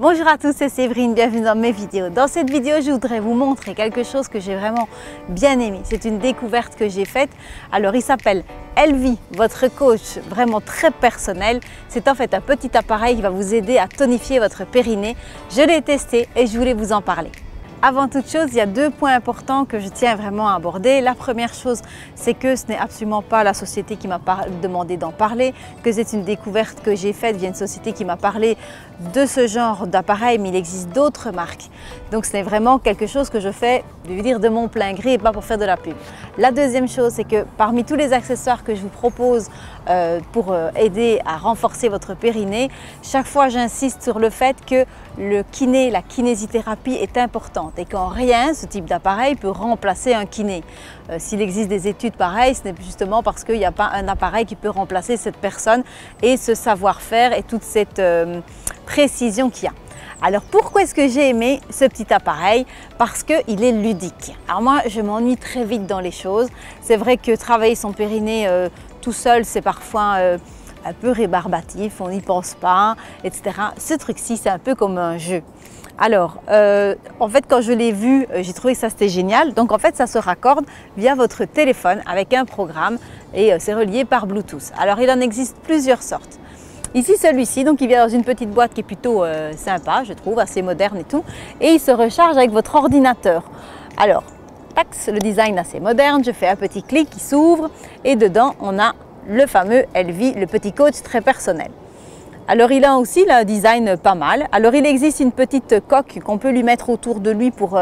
Bonjour à tous, c'est Séverine, bienvenue dans mes vidéos. Dans cette vidéo, je voudrais vous montrer quelque chose que j'ai vraiment bien aimé. C'est une découverte que j'ai faite. Alors, il s'appelle Elvie, votre coach vraiment très personnel. C'est en fait un petit appareil qui va vous aider à tonifier votre périnée. Je l'ai testé et je voulais vous en parler. Avant toute chose, il y a deux points importants que je tiens vraiment à aborder. La première chose, c'est que ce n'est absolument pas la société qui m'a demandé d'en parler, que c'est une découverte que j'ai faite via une société qui m'a parlé de ce genre d'appareil, mais il existe d'autres marques. Donc ce n'est vraiment quelque chose que je fais, je veux dire, de mon plein gré et pas pour faire de la pub. La deuxième chose, c'est que parmi tous les accessoires que je vous propose pour aider à renforcer votre périnée, chaque fois j'insiste sur le fait que le kiné, la kinésithérapie est importante et qu'en rien ce type d'appareil peut remplacer un kiné. S'il existe des études pareilles, ce n'est justement parce qu'il n'y a pas un appareil qui peut remplacer cette personne et ce savoir-faire et toute cette précision qu'il y a. Alors pourquoi est-ce que j'ai aimé ce petit appareil? Parce qu'il est ludique. Alors moi je m'ennuie très vite dans les choses. C'est vrai que travailler son périnée tout seul c'est parfois un peu rébarbatif, on n'y pense pas, etc. Ce truc-ci c'est un peu comme un jeu. Alors, en fait, quand je l'ai vu, j'ai trouvé que ça c'était génial. Donc, en fait, ça se raccorde via votre téléphone avec un programme et c'est relié par Bluetooth. Alors, il en existe plusieurs sortes. Ici, celui-ci, donc il vient dans une petite boîte qui est plutôt sympa, je trouve, assez moderne et tout. Et il se recharge avec votre ordinateur. Alors, tac, le design assez moderne, je fais un petit clic qui s'ouvre et dedans, on a le fameux Elvie, le petit coach très personnel. Alors il a aussi un design pas mal. Alors il existe une petite coque qu'on peut lui mettre autour de lui pour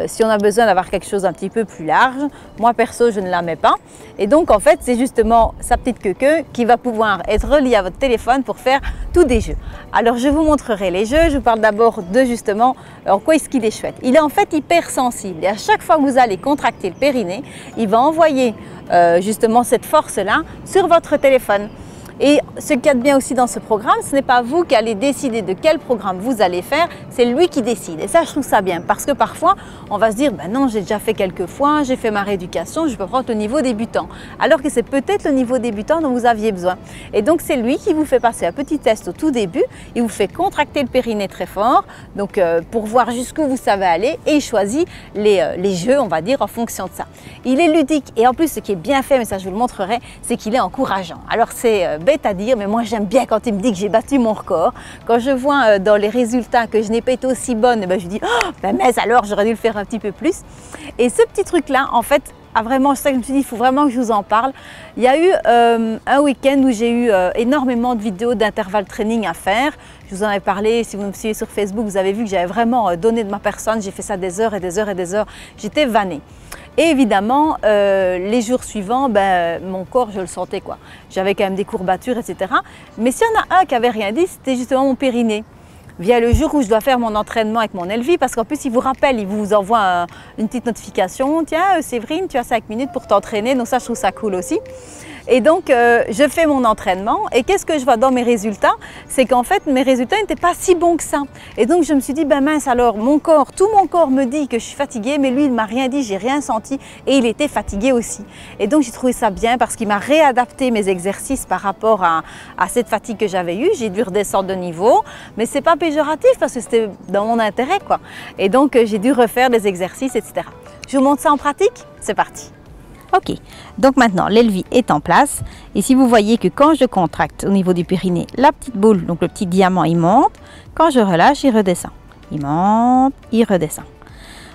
si on a besoin d'avoir quelque chose un petit peu plus large. Moi perso je ne la mets pas. Et donc en fait c'est justement sa petite queue qui va pouvoir être reliée à votre téléphone pour faire tous des jeux. Alors je vous montrerai les jeux. Je vous parle d'abord de justement en quoi est-ce qu'il est chouette. Il est en fait hyper sensible et à chaque fois que vous allez contracter le périnée, il va envoyer justement cette force-là sur votre téléphone. Et ce qu'il y a de bien aussi dans ce programme, ce n'est pas vous qui allez décider de quel programme vous allez faire, c'est lui qui décide. Et ça, je trouve ça bien parce que parfois, on va se dire, ben non, j'ai déjà fait quelques fois, j'ai fait ma rééducation, je peux prendre le niveau débutant. Alors que c'est peut-être le niveau débutant dont vous aviez besoin. Et donc, c'est lui qui vous fait passer un petit test au tout début, il vous fait contracter le périnée très fort, donc pour voir jusqu'où vous savez aller et il choisit les jeux, on va dire, en fonction de ça. Il est ludique et en plus, ce qui est bien fait, mais ça je vous le montrerai, c'est qu'il est encourageant. Alors, c'est bête à dire, mais moi j'aime bien quand il me dit que j'ai battu mon record. Quand je vois dans les résultats que je n'ai pas été aussi bonne, ben je dis oh, ben mais alors j'aurais dû le faire un petit peu plus. Et ce petit truc là en fait a vraiment, ça je me suis dit il faut vraiment que je vous en parle. Il y a eu un week-end où j'ai eu énormément de vidéos d'intervalle training à faire. Je vous en avais parlé, si vous me suivez sur Facebook, vous avez vu que j'avais vraiment donné de ma personne, j'ai fait ça des heures et des heures et des heures, j'étais vannée. Et évidemment, les jours suivants, ben, mon corps, je le sentais quoi. J'avais quand même des courbatures, etc. Mais s'il y en a un qui avait rien dit, c'était justement mon périnée. Via le jour où je dois faire mon entraînement avec mon Elvie, parce qu'en plus, il vous rappelle, il vous envoie une petite notification. Tiens, Séverine, tu as 5 minutes pour t'entraîner. Donc ça, je trouve ça cool aussi. Et donc, je fais mon entraînement et qu'est-ce que je vois dans mes résultats? C'est qu'en fait, mes résultats n'étaient pas si bons que ça. Et donc, je me suis dit, ben mince, alors mon corps, tout mon corps me dit que je suis fatiguée, mais lui, il ne m'a rien dit, j'ai rien senti et il était fatigué aussi. Et donc, j'ai trouvé ça bien parce qu'il m'a réadapté mes exercices par rapport à cette fatigue que j'avais eue. J'ai dû redescendre de niveau, mais c'est pas péjoratif parce que c'était dans mon intérêt, quoi. Et donc, j'ai dû refaire des exercices, etc. Je vous montre ça en pratique? C'est parti. Ok, donc maintenant l'Elvie est en place et si vous voyez que quand je contracte au niveau du périnée, la petite boule, donc le petit diamant, il monte, quand je relâche, il redescend. Il monte, il redescend.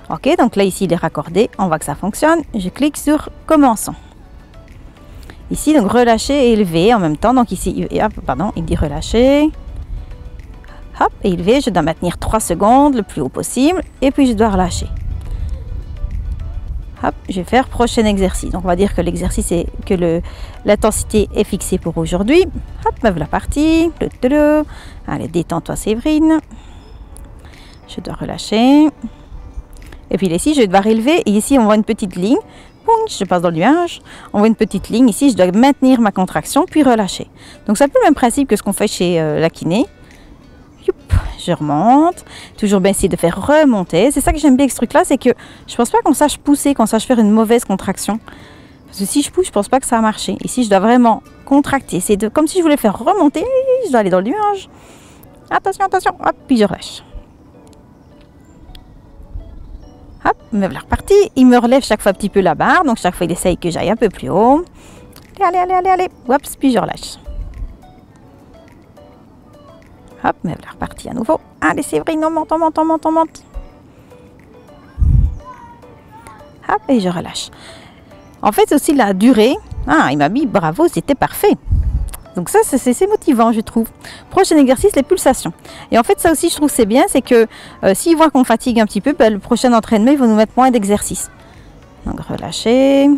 Ok, donc là ici il est raccordé, on voit que ça fonctionne. Je clique sur commençons. Ici donc relâcher et élever en même temps, donc ici, hop, pardon, il dit relâcher. Hop, et élever, je dois maintenir 3 secondes le plus haut possible et puis je dois relâcher. Hop, je vais faire prochain exercice. Donc on va dire que l'exercice est que l'intensité est fixée pour aujourd'hui. Hop, me voilà partie. Allez, détends-toi Séverine. Je dois relâcher. Et puis ici, je vais devoir élever. Et ici, on voit une petite ligne. Boum, je passe dans le nuage. On voit une petite ligne. Ici, je dois maintenir ma contraction puis relâcher. Donc c'est un peu le même principe que ce qu'on fait chez la kiné. Je remonte, toujours bien essayer de faire remonter. C'est ça que j'aime bien avec ce truc là, c'est que je pense pas qu'on sache pousser, qu'on sache faire une mauvaise contraction. Parce que si je pousse, je pense pas que ça va marcher. Ici, je dois vraiment contracter. C'est comme si je voulais faire remonter, je dois aller dans le nuage. Attention, attention. Hop, puis je relâche. Hop, me voilà reparti. Il me relève chaque fois un petit peu la barre. Donc chaque fois, il essaye que j'aille un peu plus haut. Allez, allez, allez, allez. Hop, puis je relâche. Hop, me voilà reparti à nouveau. Allez, Séverine, on monte, on monte, on monte, on monte. Hop, et je relâche. En fait, aussi la durée. Ah, il m'a mis bravo, c'était parfait. Donc ça, c'est motivant, je trouve. Prochain exercice, les pulsations. Et en fait, ça aussi, je trouve c'est bien, c'est que s'ils voient qu'on fatigue un petit peu, ben, le prochain entraînement, ils vont nous mettre moins d'exercices. Donc, relâcher.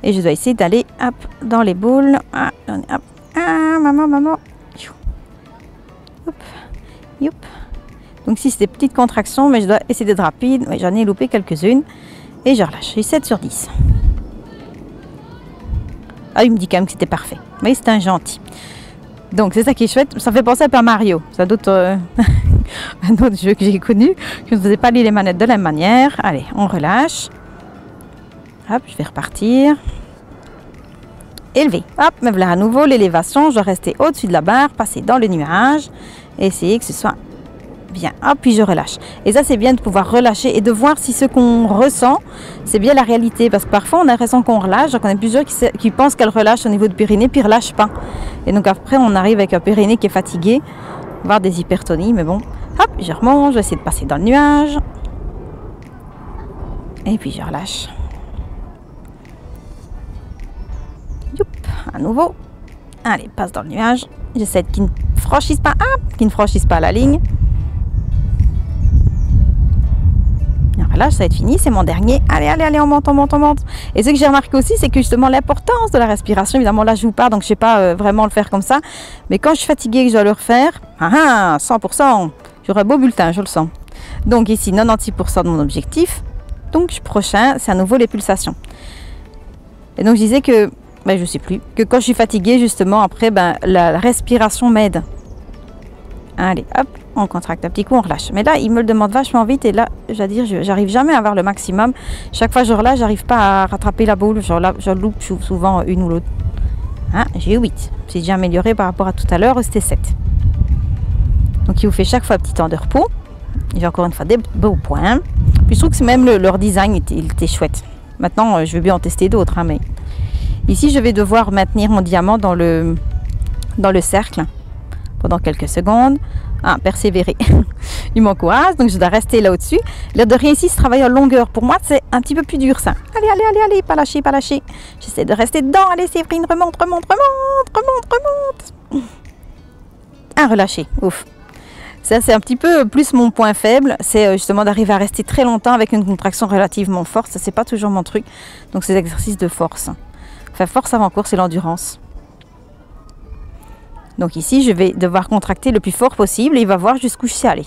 Et je dois essayer d'aller dans les boules. Ah, hop. Ah, maman, maman. Hop. Youp. Donc, si c'est des petites contractions, mais je dois essayer d'être rapide. Oui, j'en ai loupé quelques-unes. Et je relâche. J'ai 7 sur 10. Ah, il me dit quand même que c'était parfait. Mais c'est un gentil. Donc, c'est ça qui est chouette. Ça fait penser un peu à Mario. C'est un autre jeu que j'ai connu. Je ne faisais pas les manettes de la même manière. Allez, on relâche. Hop, je vais repartir. Élever. Hop, me voilà à nouveau l'élévation. Je dois rester au-dessus de la barre, passer dans le nuage. Et essayer que ce soit bien. Hop, puis je relâche. Et ça, c'est bien de pouvoir relâcher et de voir si ce qu'on ressent, c'est bien la réalité. Parce que parfois, on a l'impression qu'on relâche. Donc, on a plusieurs qui pensent qu'elle relâche au niveau du périnée, puis ne relâche pas. Et donc, après, on arrive avec un périnée qui est fatigué, voire des hypertonies. Mais bon, hop, je remonte. Je vais essayer de passer dans le nuage. Et puis, je relâche. Youp, à nouveau. Allez, passe dans le nuage. J'essaie qu'ils ne franchissent pas. Qu'ils ne franchissent pas la ligne. Là, ça va être fini, c'est mon dernier. Allez, allez, allez, on monte, on monte, on monte. Et ce que j'ai remarqué aussi, c'est que justement l'importance de la respiration, évidemment là je joue pas, donc je ne sais pas vraiment le faire comme ça. Mais quand je suis fatiguée et que je dois le refaire, 100%, j'aurai beau bulletin, je le sens. Donc ici, 96% de mon objectif. Donc prochain, c'est à nouveau les pulsations. Et donc je disais que, je ne sais plus, que quand je suis fatiguée, justement, après, la respiration m'aide. Allez, hop, on contracte un petit coup, on relâche. Mais là, il me le demande vachement vite et là, j'arrive jamais à avoir le maximum. Chaque fois que je relâche, j'arrive pas à rattraper la boule. Je loupe souvent une ou l'autre. J'ai 8. C'est déjà amélioré par rapport à tout à l'heure, c'était 7. Donc, il vous fait chaque fois un petit temps de repos. J'ai encore une fois des beaux points. Puis, je trouve que même leur design était chouette. Maintenant, je vais bien en tester d'autres. Mais ici, je vais devoir maintenir mon diamant dans le cercle pendant quelques secondes. Persévérer. Il m'encourage, donc je dois rester là au-dessus. L'air de rien ici, ce travail en longueur. Pour moi, c'est un petit peu plus dur, ça. Allez, allez, allez, allez, pas lâcher, pas lâcher. J'essaie de rester dedans. Allez, Séverine, remonte, remonte, remonte, remonte, remonte. Relâcher. Ouf. Ça, c'est un petit peu plus mon point faible. C'est justement d'arriver à rester très longtemps avec une contraction relativement forte. Ça, c'est pas toujours mon truc. Donc, c'est l'exercice de force. Enfin, force avant course, c'est l'endurance. Donc ici, je vais devoir contracter le plus fort possible et il va voir jusqu'où je sais aller.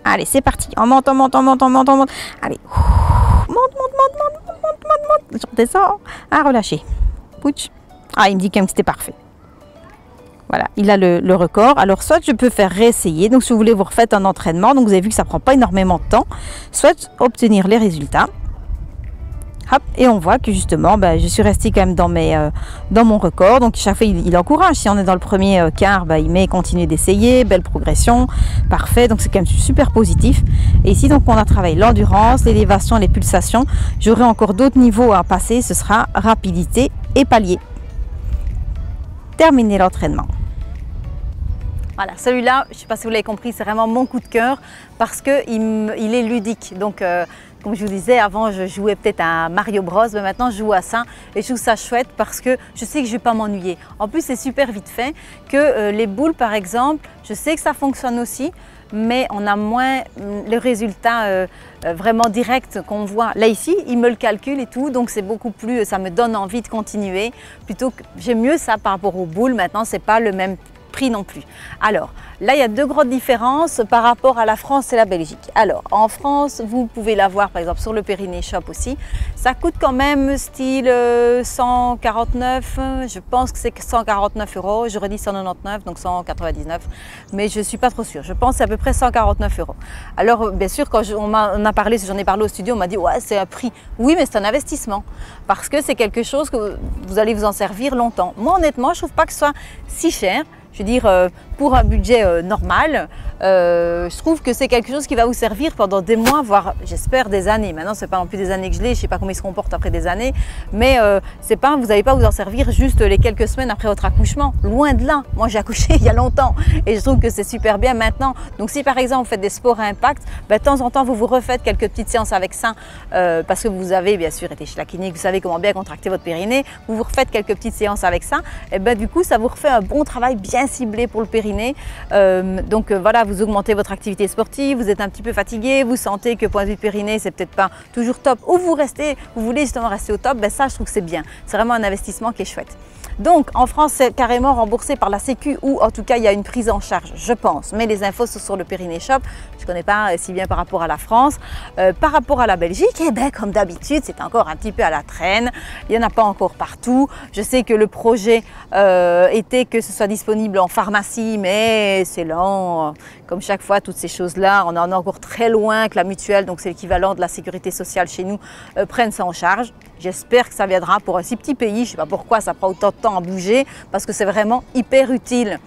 Allez, c'est parti. On monte, on monte, on monte, on monte, on monte. Allez. Monte, monte, monte, monte, monte, monte, monte. Je redescends. Relâcher. Pouch. Il me dit quand même que c'était parfait. Voilà, il a le record. Alors, soit je peux faire réessayer. Donc, si vous voulez, vous refaites un entraînement. Donc, vous avez vu que ça ne prend pas énormément de temps. Soit obtenir les résultats. Hop, et on voit que justement, je suis restée quand même dans mon record. Donc, chaque fois, il encourage. Si on est dans le premier quart, il met continuer d'essayer. Belle progression. Parfait. Donc, c'est quand même super positif. Et ici, donc, on a travaillé l'endurance, l'élévation, les pulsations. J'aurai encore d'autres niveaux à passer. Ce sera rapidité et palier. Terminer l'entraînement. Voilà, celui-là, je ne sais pas si vous l'avez compris, c'est vraiment mon coup de cœur parce qu'il est ludique. Donc, comme je vous disais, avant, je jouais peut-être à Mario Bros, mais maintenant, je joue à ça et je trouve ça chouette parce que je sais que je ne vais pas m'ennuyer. En plus, c'est super vite fait que les boules, par exemple, je sais que ça fonctionne aussi, mais on a moins le résultat vraiment direct qu'on voit. Là, ici, il me le calcule et tout, donc c'est beaucoup plus, ça me donne envie de continuer. Plutôt que j'aime mieux ça par rapport aux boules. Maintenant, c'est pas le même prix non plus. Alors là, il y a deux grandes différences par rapport à la France et la Belgique. Alors en France, vous pouvez l'avoir par exemple sur le Périnée Shop aussi. Ça coûte quand même style 149, je pense que c'est 149 €. Je redis 199, donc 199, mais je suis pas trop sûre. Je pense que c'est à peu près 149 €. Alors bien sûr, quand j'en ai parlé au studio, on m'a dit ouais, c'est un prix. Oui, mais c'est un investissement parce que c'est quelque chose que vous allez vous en servir longtemps. Moi honnêtement, je trouve pas que ce soit si cher. je veux dire, pour un budget normal, je trouve que c'est quelque chose qui va vous servir pendant des mois, voire j'espère des années. Maintenant, c'est pas non plus des années que je l'ai, je sais pas comment il se comporte après des années, mais c'est pas, vous n'allez pas vous en servir juste les quelques semaines après votre accouchement. Loin de là. Moi, j'ai accouché il y a longtemps et je trouve que c'est super bien maintenant. Donc, si par exemple vous faites des sports à impact, ben, de temps en temps, vous vous refaites quelques petites séances avec ça parce que vous avez bien sûr été chez la clinique, vous savez comment bien contracter votre périnée, vous vous refaites quelques petites séances avec ça, et ben du coup, ça vous refait un bon travail bien ciblé pour le périnée. Donc voilà, vous augmentez votre activité sportive, vous êtes un petit peu fatigué, vous sentez que point de vue périnée, c'est peut-être pas toujours top, ou vous voulez justement rester au top, ben ça, je trouve que c'est bien. C'est vraiment un investissement qui est chouette. Donc en France, c'est carrément remboursé par la Sécu ou en tout cas, il y a une prise en charge, je pense. Mais les infos sont sur le Périnée Shop. Je ne connais pas si bien par rapport à la France. Par rapport à la Belgique, eh ben, comme d'habitude, c'est encore un petit peu à la traîne. Il n'y en a pas encore partout. Je sais que le projet était que ce soit disponible en pharmacie, mais c'est lent. Comme chaque fois, toutes ces choses-là, on en est encore très loin que la mutuelle, donc c'est l'équivalent de la sécurité sociale chez nous, prenne ça en charge. J'espère que ça viendra pour un si petit pays. Je ne sais pas pourquoi ça prend autant de temps à bouger, parce que c'est vraiment hyper utile.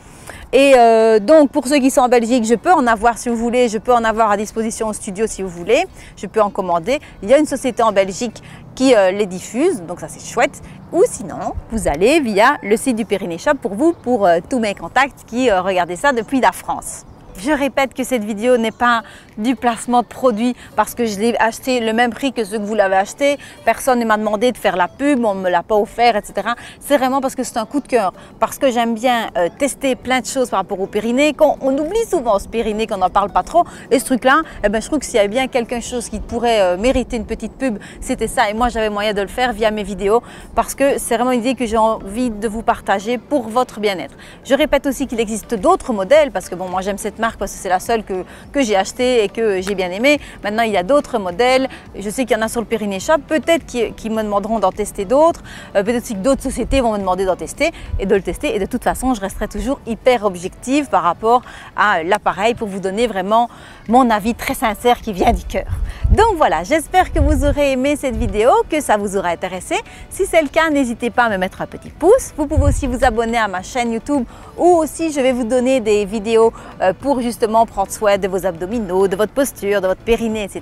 Et donc pour ceux qui sont en Belgique, je peux en avoir si vous voulez, je peux en avoir à disposition au studio si vous voulez, je peux en commander. Il y a une société en Belgique qui les diffuse, donc ça c'est chouette. Ou sinon, vous allez via le site du Périnée Shop pour tous mes contacts qui regardent ça depuis la France. Je répète que cette vidéo n'est pas du placement de produit parce que je l'ai acheté le même prix que ceux que vous l'avez acheté. Personne ne m'a demandé de faire la pub, on ne me l'a pas offert, etc. C'est vraiment parce que c'est un coup de cœur, parce que j'aime bien tester plein de choses par rapport au périnée. On oublie souvent ce périnée, qu'on n'en parle pas trop. Et ce truc-là, eh ben, je trouve que s'il y avait bien quelque chose qui pourrait mériter une petite pub, c'était ça. Et moi, j'avais moyen de le faire via mes vidéos parce que c'est vraiment une idée que j'ai envie de vous partager pour votre bien-être. Je répète aussi qu'il existe d'autres modèles parce que bon, moi j'aime cette marque parce que c'est la seule que j'ai achetée et que j'ai bien aimée. Maintenant, il y a d'autres modèles. Je sais qu'il y en a sur le Périnée Shop. Peut-être qu'ils me demanderont d'en tester d'autres. Peut-être aussi que d'autres sociétés vont me demander d'en tester et de le tester. Et de toute façon, je resterai toujours hyper objective par rapport à l'appareil pour vous donner vraiment mon avis très sincère qui vient du cœur. Donc voilà, j'espère que vous aurez aimé cette vidéo, que ça vous aura intéressé. Si c'est le cas, n'hésitez pas à me mettre un petit pouce. Vous pouvez aussi vous abonner à ma chaîne YouTube ou aussi je vais vous donner des vidéos pour justement prendre soin de vos abdominaux, de votre posture, de votre périnée, etc.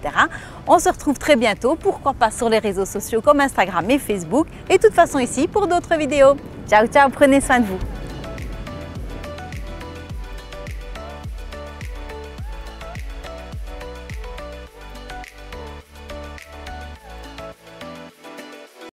On se retrouve très bientôt, pourquoi pas sur les réseaux sociaux comme Instagram et Facebook et de toute façon ici pour d'autres vidéos. Ciao, ciao, prenez soin de vous.